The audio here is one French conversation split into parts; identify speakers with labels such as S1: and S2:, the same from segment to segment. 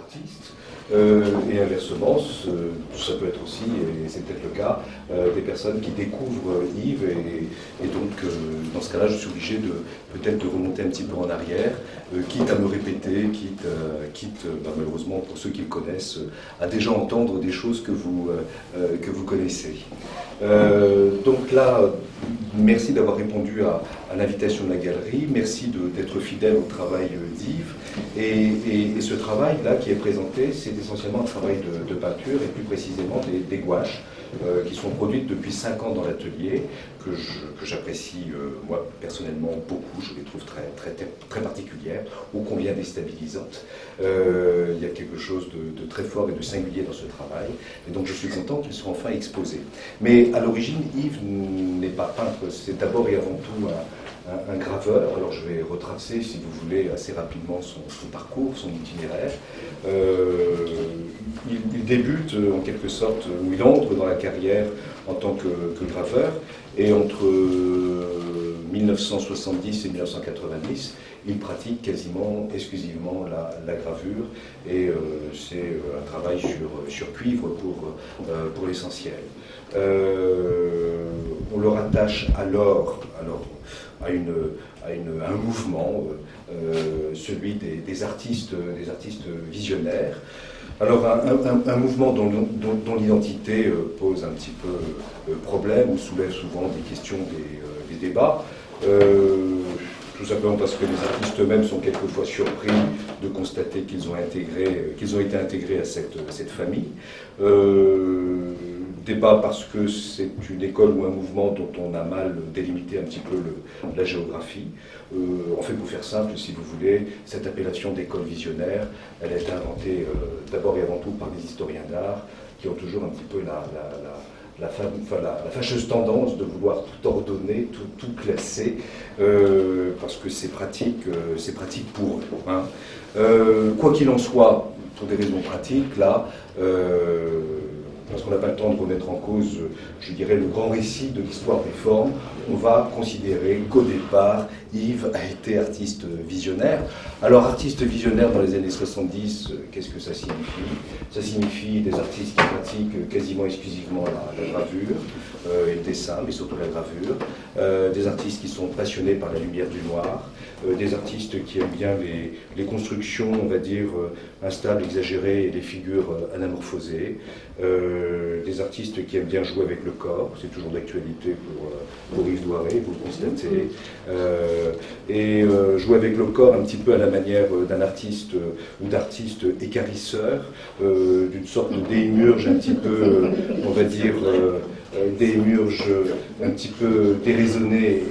S1: artistes. Et inversement, ça peut être aussi, et c'est peut-être le cas, des personnes qui découvrent Yves, et donc dans ce cas-là, je suis obligé peut-être de remonter un petit peu en arrière, quitte à me répéter, quitte malheureusement pour ceux qui le connaissent, à déjà entendre des choses que vous connaissez. Donc là, merci d'avoir répondu à l'invitation de la galerie, merci d'être fidèle au travail d'Yves, et ce travail-là qui est présenté, c'est essentiellement un travail de peinture, et plus précisément des gouaches, qui sont produites depuis 5 ans dans l'atelier, que j'apprécie moi personnellement beaucoup, je les trouve très particulières, ô combien déstabilisantes. Il y a quelque chose de très fort et de singulier dans ce travail, et donc je suis content qu'ils soient enfin exposés. Mais à l'origine, Yves n'est pas peintre, c'est d'abord et avant tout un graveur. Alors je vais retracer, si vous voulez, assez rapidement son parcours, son itinéraire. Il débute en quelque sorte, ou il entre dans la carrière en tant que graveur, et entre 1970 et 1990, il pratique quasiment exclusivement la gravure, et c'est un travail sur cuivre pour l'essentiel. On le rattache alors à un mouvement, celui des artistes visionnaires. Alors un mouvement dont l'identité pose un petit peu problème, ou soulève souvent des questions, des débats. Tout simplement parce que les artistes eux-mêmes sont quelquefois surpris de constater qu'ils ont été intégrés à cette famille. Débat parce que c'est une école ou un mouvement dont on a mal délimité un petit peu la géographie. En fait, pour faire simple, si vous voulez, cette appellation d'école visionnaire, elle a été inventée d'abord et avant tout par des historiens d'art qui ont toujours un petit peu la fâcheuse tendance de vouloir tout ordonner, tout classer, parce que c'est pratique pour eux. Hein. Quoi qu'il en soit, pour des raisons pratiques, là, parce qu'on n'a pas le temps de remettre en cause, je dirais, le grand récit de l'histoire des formes, on va considérer qu'au départ, Yves a été artiste visionnaire. Alors, artiste visionnaire dans les années 70, qu'est-ce que ça signifie? Ça signifie des artistes qui pratiquent quasiment exclusivement la gravure, et le dessin, mais surtout la gravure, des artistes qui sont passionnés par la lumière du noir, des artistes qui aiment bien les constructions, on va dire, instables, exagérées, et les figures anamorphosées, des artistes qui aiment bien jouer avec le corps, c'est toujours d'actualité pour Yves Douarré, vous le constatez, et jouer avec le corps un petit peu à la manière d'un artiste ou d'artiste écarisseur, d'une sorte de démiurge un petit peu, on va dire, démiurge un petit peu déraisonné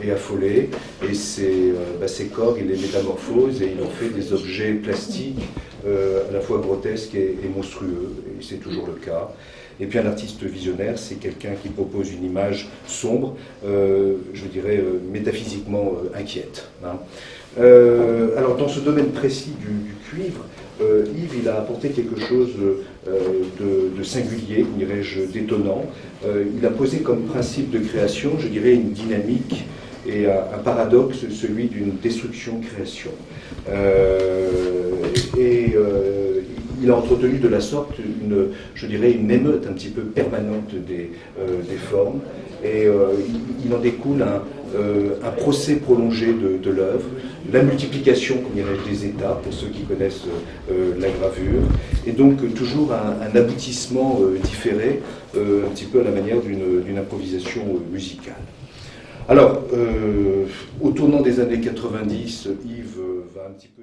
S1: et affolé, et ces corps, il les métamorphose et il en fait des objets plastiques à la fois grotesques et monstrueux, et c'est toujours le cas. Et puis un artiste visionnaire, c'est quelqu'un qui propose une image sombre, je dirais métaphysiquement inquiète. Hein. Alors dans ce domaine précis du cuivre, Yves il a apporté quelque chose de singulier, dirais-je, d'étonnant. Il a posé comme principe de création, je dirais, une dynamique et un paradoxe, celui d'une destruction-création. Il a entretenu de la sorte je dirais, une émeute un petit peu permanente des formes, et il en découle un procès prolongé de l'œuvre, la multiplication, comme dirais-je, des états, pour ceux qui connaissent la gravure, et donc toujours un aboutissement différé, un petit peu à la manière d'une improvisation musicale. Alors, au tournant des années 90, Yves va un petit peu...